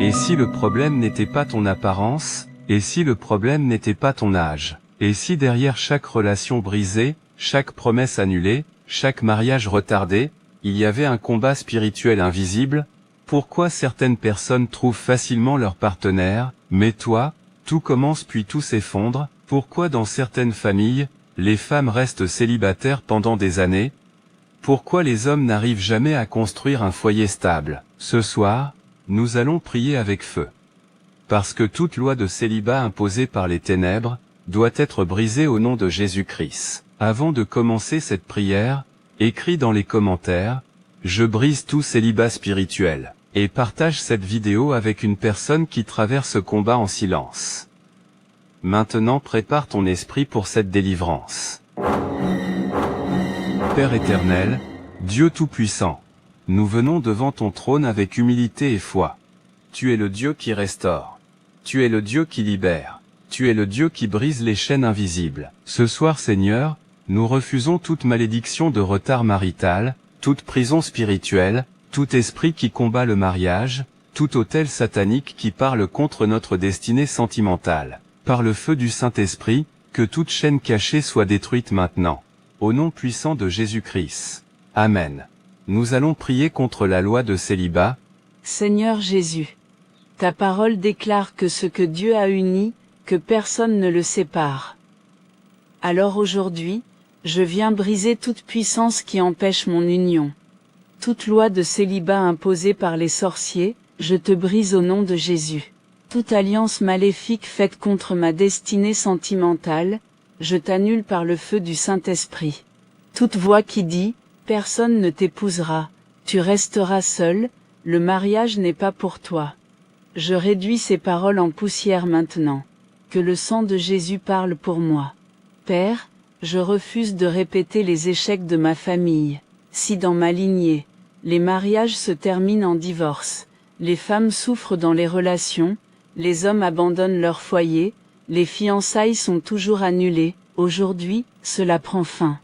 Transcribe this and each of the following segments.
Et si le problème n'était pas ton apparence, et si le problème n'était pas ton âge, et si derrière chaque relation brisée, chaque promesse annulée, chaque mariage retardé, il y avait un combat spirituel invisible, pourquoi certaines personnes trouvent facilement leur partenaire, mais toi, tout commence puis tout s'effondre, pourquoi dans certaines familles, les femmes restent célibataires pendant des années? Pourquoi les hommes n'arrivent jamais à construire un foyer stable? Ce soir, nous allons prier avec feu. Parce que toute loi de célibat imposée par les ténèbres, doit être brisée au nom de Jésus-Christ. Avant de commencer cette prière, écris dans les commentaires, je brise tout célibat spirituel, et partage cette vidéo avec une personne qui traverse ce combat en silence. Maintenant prépare ton esprit pour cette délivrance. Père éternel, Dieu Tout-Puissant, nous venons devant ton trône avec humilité et foi. Tu es le Dieu qui restaure. Tu es le Dieu qui libère. Tu es le Dieu qui brise les chaînes invisibles. Ce soir Seigneur, nous refusons toute malédiction de retard marital, toute prison spirituelle, tout esprit qui combat le mariage, tout autel satanique qui parle contre notre destinée sentimentale. Par le feu du Saint-Esprit, que toute chaîne cachée soit détruite maintenant. Au nom puissant de Jésus-Christ. Amen. Nous allons prier contre la loi de célibat. Seigneur Jésus, ta parole déclare que ce que Dieu a uni, que personne ne le sépare. Alors aujourd'hui, je viens briser toute puissance qui empêche mon union. Toute loi de célibat imposée par les sorciers, je te brise au nom de Jésus. Toute alliance maléfique faite contre ma destinée sentimentale, je t'annule par le feu du Saint-Esprit. Toute voix qui dit, personne ne t'épousera, tu resteras seul, le mariage n'est pas pour toi. Je réduis ces paroles en poussière maintenant. Que le sang de Jésus parle pour moi. Père, je refuse de répéter les échecs de ma famille. Si dans ma lignée, les mariages se terminent en divorce, les femmes souffrent dans les relations, les hommes abandonnent leur foyer, les fiançailles sont toujours annulées, aujourd'hui, cela prend fin.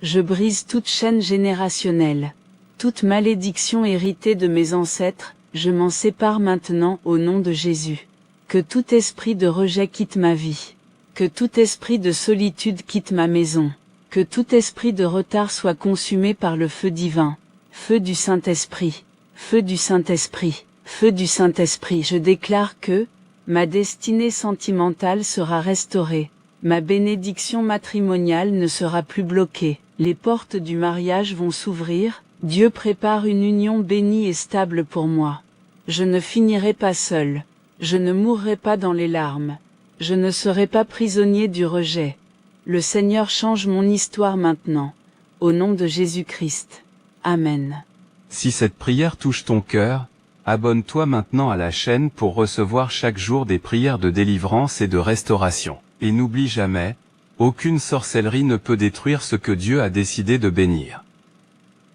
Je brise toute chaîne générationnelle. Toute malédiction héritée de mes ancêtres, je m'en sépare maintenant au nom de Jésus. Que tout esprit de rejet quitte ma vie. Que tout esprit de solitude quitte ma maison. Que tout esprit de retard soit consumé par le feu divin. Feu du Saint-Esprit. Feu du Saint-Esprit. Feu du Saint-Esprit. Je déclare que, ma destinée sentimentale sera restaurée. Ma bénédiction matrimoniale ne sera plus bloquée. Les portes du mariage vont s'ouvrir. Dieu prépare une union bénie et stable pour moi. Je ne finirai pas seul. Je ne mourrai pas dans les larmes. Je ne serai pas prisonnier du rejet. Le Seigneur change mon histoire maintenant. Au nom de Jésus-Christ. Amen. Si cette prière touche ton cœur, abonne-toi maintenant à la chaîne pour recevoir chaque jour des prières de délivrance et de restauration. Et n'oublie jamais, aucune sorcellerie ne peut détruire ce que Dieu a décidé de bénir.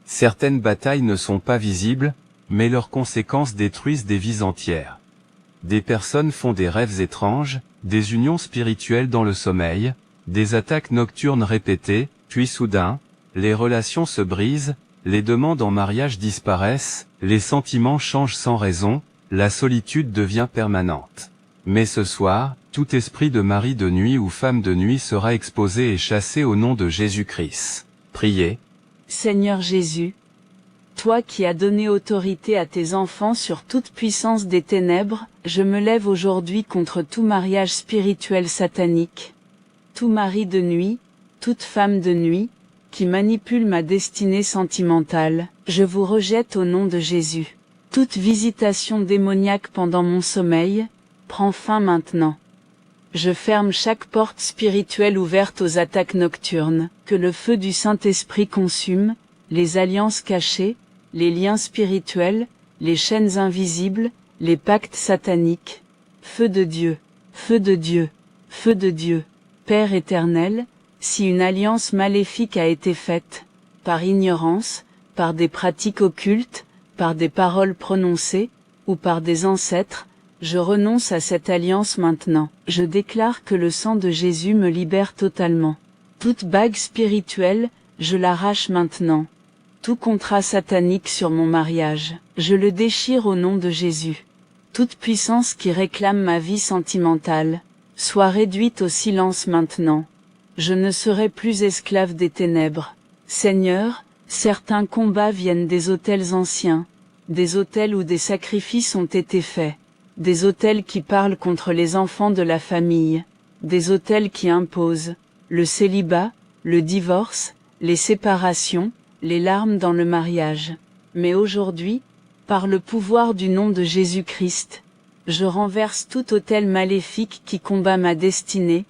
Certaines batailles ne sont pas visibles, mais leurs conséquences détruisent des vies entières. Des personnes font des rêves étranges, des unions spirituelles dans le sommeil, des attaques nocturnes répétées, puis soudain, les relations se brisent, les demandes en mariage disparaissent, les sentiments changent sans raison, la solitude devient permanente. Mais ce soir, tout esprit de mari de nuit ou femme de nuit sera exposé et chassé au nom de Jésus-Christ. Priez. Seigneur Jésus, toi qui as donné autorité à tes enfants sur toute puissance des ténèbres, je me lève aujourd'hui contre tout mariage spirituel satanique. Tout mari de nuit, toute femme de nuit, qui manipule ma destinée sentimentale, je vous rejette au nom de Jésus. Toute visitation démoniaque pendant mon sommeil, prend fin maintenant. Je ferme chaque porte spirituelle ouverte aux attaques nocturnes, que le feu du Saint-Esprit consume, les alliances cachées, les liens spirituels, les chaînes invisibles, les pactes sataniques. Feu de Dieu, feu de Dieu, feu de Dieu, Père éternel, si une alliance maléfique a été faite, par ignorance, par des pratiques occultes, par des paroles prononcées, ou par des ancêtres, je renonce à cette alliance maintenant. Je déclare que le sang de Jésus me libère totalement. Toute bague spirituelle, je l'arrache maintenant. Tout contrat satanique sur mon mariage, je le déchire au nom de Jésus. Toute puissance qui réclame ma vie sentimentale, soit réduite au silence maintenant. Je ne serai plus esclave des ténèbres. Seigneur, certains combats viennent des autels anciens, des autels où des sacrifices ont été faits, des autels qui parlent contre les enfants de la famille, des autels qui imposent le célibat, le divorce, les séparations, les larmes dans le mariage. Mais aujourd'hui, par le pouvoir du nom de Jésus-Christ, je renverse tout autel maléfique qui combat ma destinée,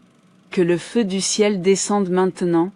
que le feu du ciel descende maintenant,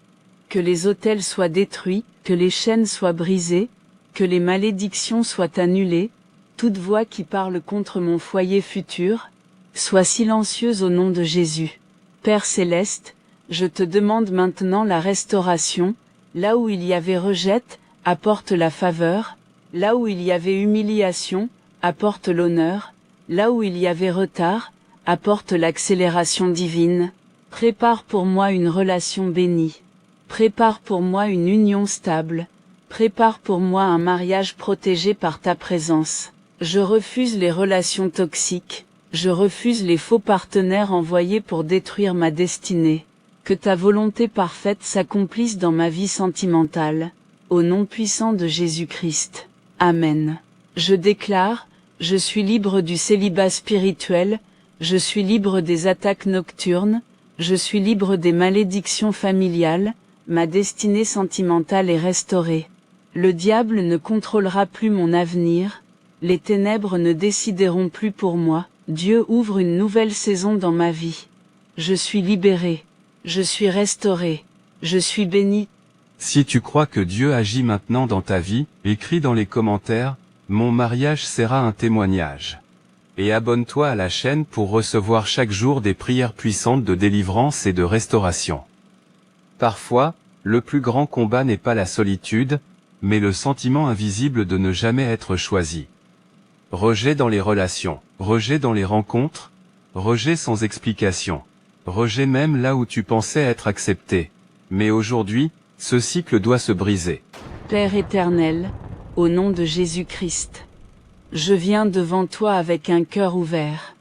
que les autels soient détruits, que les chaînes soient brisées, que les malédictions soient annulées, toute voix qui parle contre mon foyer futur, soit silencieuse au nom de Jésus. Père céleste, je te demande maintenant la restauration, là où il y avait rejet, apporte la faveur, là où il y avait humiliation, apporte l'honneur, là où il y avait retard, apporte l'accélération divine. Prépare pour moi une relation bénie. Prépare pour moi une union stable. Prépare pour moi un mariage protégé par ta présence. Je refuse les relations toxiques. Je refuse les faux partenaires envoyés pour détruire ma destinée. Que ta volonté parfaite s'accomplisse dans ma vie sentimentale. Au nom puissant de Jésus-Christ. Amen. Je déclare, je suis libre du célibat spirituel, je suis libre des attaques nocturnes, je suis libre des malédictions familiales, ma destinée sentimentale est restaurée. Le diable ne contrôlera plus mon avenir, les ténèbres ne décideront plus pour moi, Dieu ouvre une nouvelle saison dans ma vie. Je suis libéré, je suis restauré, je suis béni. Si tu crois que Dieu agit maintenant dans ta vie, écris dans les commentaires, mon mariage sera un témoignage. Et abonne-toi à la chaîne pour recevoir chaque jour des prières puissantes de délivrance et de restauration. Parfois, le plus grand combat n'est pas la solitude, mais le sentiment invisible de ne jamais être choisi. Rejet dans les relations, rejet dans les rencontres, rejet sans explication, rejet même là où tu pensais être accepté. Mais aujourd'hui, ce cycle doit se briser. Père éternel, au nom de Jésus-Christ, je viens devant toi avec un cœur ouvert.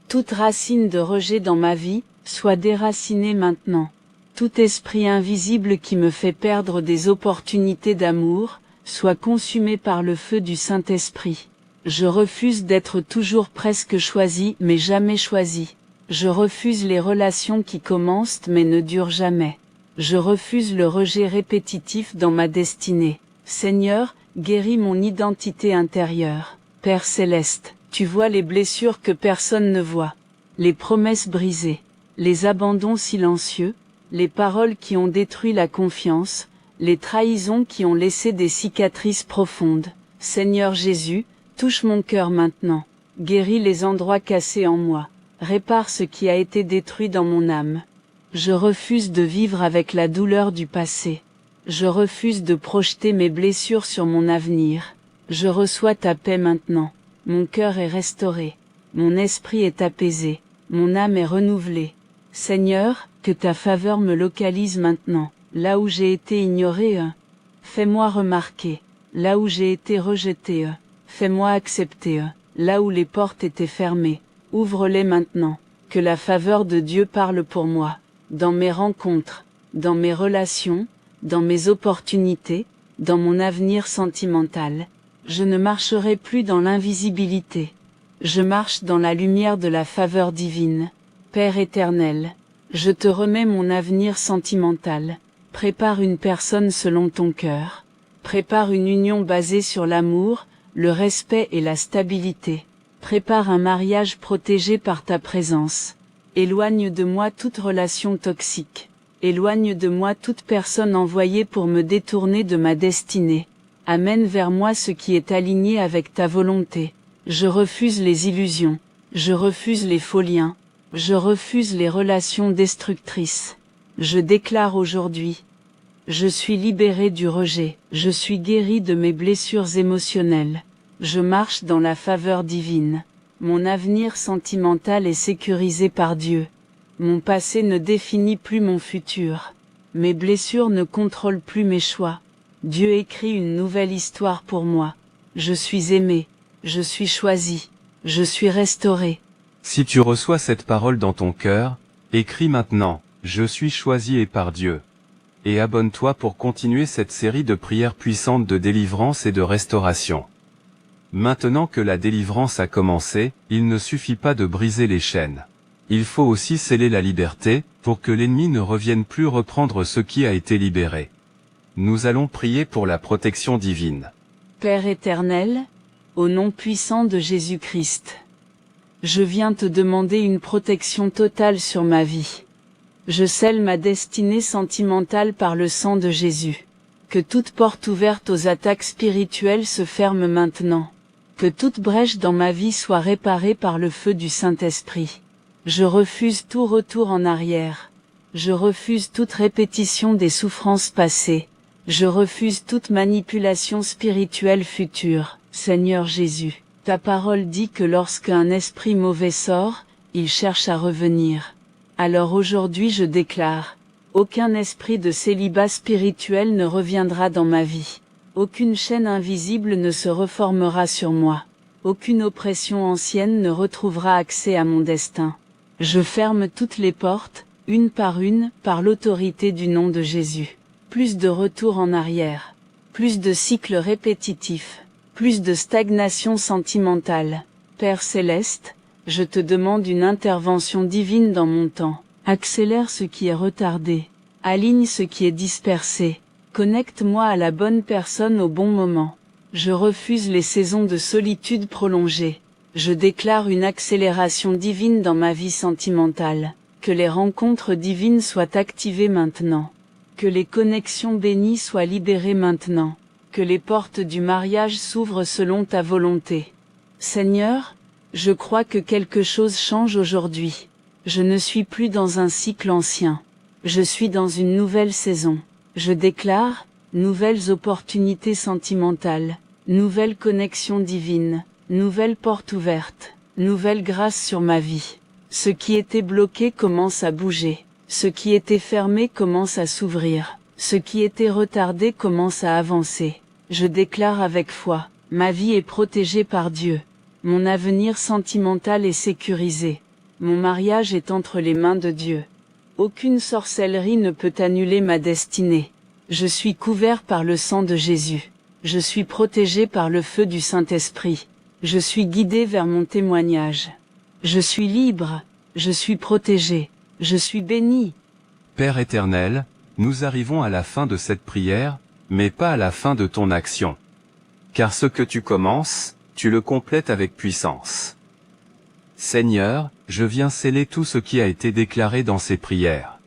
Toute racine de rejet dans ma vie, soit déracinée maintenant. Tout esprit invisible qui me fait perdre des opportunités d'amour, soit consumé par le feu du Saint-Esprit. Je refuse d'être toujours presque choisi mais jamais choisi. Je refuse les relations qui commencent mais ne durent jamais. Je refuse le rejet répétitif dans ma destinée. Seigneur, guéris mon identité intérieure. Père céleste, tu vois les blessures que personne ne voit, les promesses brisées, les abandons silencieux, les paroles qui ont détruit la confiance, les trahisons qui ont laissé des cicatrices profondes. Seigneur Jésus, touche mon cœur maintenant, guéris les endroits cassés en moi, répare ce qui a été détruit dans mon âme. Je refuse de vivre avec la douleur du passé. Je refuse de projeter mes blessures sur mon avenir. Je reçois ta paix maintenant. Mon cœur est restauré. Mon esprit est apaisé. Mon âme est renouvelée. Seigneur, que ta faveur me localise maintenant. Là où j'ai été ignoré, fais-moi remarquer. Là où j'ai été rejeté, fais-moi accepter. Là où les portes étaient fermées, ouvre-les maintenant. Que la faveur de Dieu parle pour moi. Dans mes rencontres, dans mes relations, dans mes opportunités, dans mon avenir sentimental. Je ne marcherai plus dans l'invisibilité. Je marche dans la lumière de la faveur divine. Père éternel, je te remets mon avenir sentimental. Prépare une personne selon ton cœur. Prépare une union basée sur l'amour, le respect et la stabilité. Prépare un mariage protégé par ta présence. Éloigne de moi toute relation toxique. Éloigne de moi toute personne envoyée pour me détourner de ma destinée. Amène vers moi ce qui est aligné avec ta volonté. Je refuse les illusions. Je refuse les faux liens. Je refuse les relations destructrices. Je déclare aujourd'hui. Je suis libéré du rejet. Je suis guéri de mes blessures émotionnelles. Je marche dans la faveur divine. Mon avenir sentimental est sécurisé par Dieu. Mon passé ne définit plus mon futur. Mes blessures ne contrôlent plus mes choix. Dieu écrit une nouvelle histoire pour moi. Je suis aimé. Je suis choisi. Je suis restauré. Si tu reçois cette parole dans ton cœur, écris maintenant, je suis choisi et par Dieu. Et abonne-toi pour continuer cette série de prières puissantes de délivrance et de restauration. Maintenant que la délivrance a commencé, il ne suffit pas de briser les chaînes. Il faut aussi sceller la liberté, pour que l'ennemi ne revienne plus reprendre ce qui a été libéré. Nous allons prier pour la protection divine. Père éternel, au nom puissant de Jésus-Christ, je viens te demander une protection totale sur ma vie. Je scelle ma destinée sentimentale par le sang de Jésus. Que toute porte ouverte aux attaques spirituelles se ferme maintenant. Que toute brèche dans ma vie soit réparée par le feu du Saint-Esprit. Je refuse tout retour en arrière. Je refuse toute répétition des souffrances passées. Je refuse toute manipulation spirituelle future. Seigneur Jésus, ta parole dit que lorsqu'un esprit mauvais sort, il cherche à revenir. Alors aujourd'hui je déclare, aucun esprit de célibat spirituel ne reviendra dans ma vie. Aucune chaîne invisible ne se reformera sur moi. Aucune oppression ancienne ne retrouvera accès à mon destin. Je ferme toutes les portes, une, par l'autorité du nom de Jésus. Plus de retour en arrière. Plus de cycles répétitifs. Plus de stagnation sentimentale. Père Céleste, je te demande une intervention divine dans mon temps. Accélère ce qui est retardé. Aligne ce qui est dispersé. Connecte-moi à la bonne personne au bon moment. Je refuse les saisons de solitude prolongées. Je déclare une accélération divine dans ma vie sentimentale. Que les rencontres divines soient activées maintenant. Que les connexions bénies soient libérées maintenant. Que les portes du mariage s'ouvrent selon ta volonté. Seigneur, je crois que quelque chose change aujourd'hui. Je ne suis plus dans un cycle ancien. Je suis dans une nouvelle saison. Je déclare, nouvelles opportunités sentimentales, nouvelles connexions divines, nouvelles portes ouvertes, nouvelle grâce sur ma vie. Ce qui était bloqué commence à bouger. Ce qui était fermé commence à s'ouvrir. Ce qui était retardé commence à avancer. Je déclare avec foi, ma vie est protégée par Dieu. Mon avenir sentimental est sécurisé. Mon mariage est entre les mains de Dieu. Aucune sorcellerie ne peut annuler ma destinée. Je suis couvert par le sang de Jésus. Je suis protégé par le feu du Saint-Esprit. Je suis guidé vers mon témoignage. Je suis libre. Je suis protégé. Je suis béni. Père éternel, nous arrivons à la fin de cette prière, mais pas à la fin de ton action. Car ce que tu commences, tu le complètes avec puissance. Seigneur, je viens sceller tout ce qui a été déclaré dans ces prières.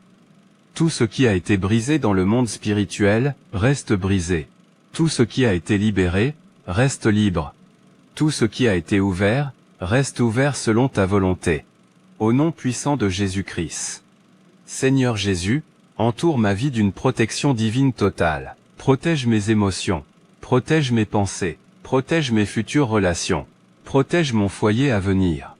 Tout ce qui a été brisé dans le monde spirituel, reste brisé. Tout ce qui a été libéré, reste libre. Tout ce qui a été ouvert, reste ouvert selon ta volonté. Au nom puissant de Jésus-Christ. Seigneur Jésus, entoure ma vie d'une protection divine totale. Protège mes émotions. Protège mes pensées. Protège mes futures relations. Protège mon foyer à venir.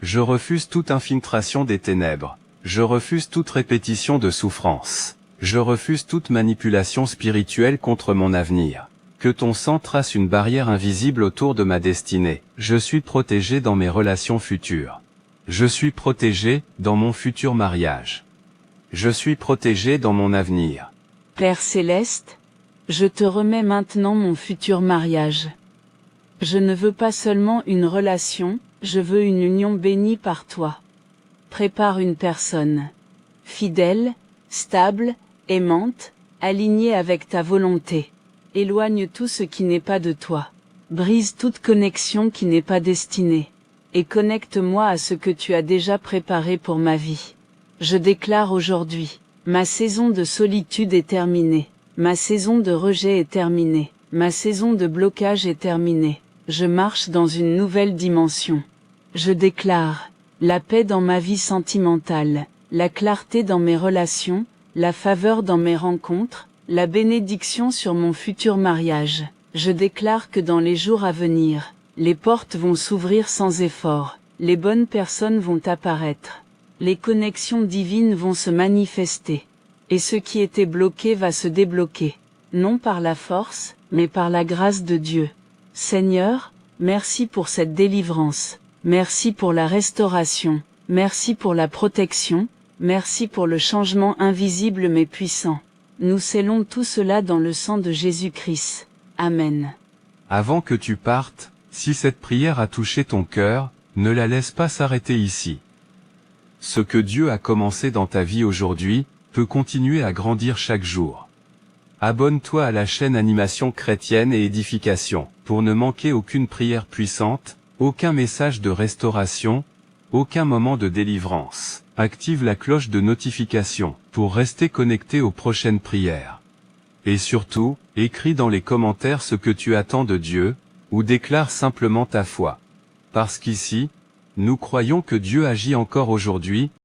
Je refuse toute infiltration des ténèbres. Je refuse toute répétition de souffrance. Je refuse toute manipulation spirituelle contre mon avenir. Que ton sang trace une barrière invisible autour de ma destinée. Je suis protégé dans mes relations futures. Je suis protégé dans mon futur mariage. Je suis protégé dans mon avenir. Père Céleste, je te remets maintenant mon futur mariage. Je ne veux pas seulement une relation, je veux une union bénie par toi. Prépare une personne fidèle, stable, aimante, alignée avec ta volonté. Éloigne tout ce qui n'est pas de toi. Brise toute connexion qui n'est pas destinée. Et connecte-moi à ce que tu as déjà préparé pour ma vie. Je déclare aujourd'hui, ma saison de solitude est terminée. Ma saison de rejet est terminée. Ma saison de blocage est terminée. Je marche dans une nouvelle dimension. Je déclare, la paix dans ma vie sentimentale, la clarté dans mes relations, la faveur dans mes rencontres, la bénédiction sur mon futur mariage. Je déclare que dans les jours à venir, les portes vont s'ouvrir sans effort, les bonnes personnes vont apparaître, les connexions divines vont se manifester, et ce qui était bloqué va se débloquer, non par la force, mais par la grâce de Dieu. Seigneur, merci pour cette délivrance. Merci pour la restauration, merci pour la protection, merci pour le changement invisible mais puissant. Nous scellons tout cela dans le sang de Jésus-Christ. Amen. Avant que tu partes, si cette prière a touché ton cœur, ne la laisse pas s'arrêter ici. Ce que Dieu a commencé dans ta vie aujourd'hui, peut continuer à grandir chaque jour. Abonne-toi à la chaîne Animation Chrétienne et Édification, pour ne manquer aucune prière puissante, aucun message de restauration, aucun moment de délivrance. Active la cloche de notification, pour rester connecté aux prochaines prières. Et surtout, écris dans les commentaires ce que tu attends de Dieu, ou déclare simplement ta foi. Parce qu'ici, nous croyons que Dieu agit encore aujourd'hui,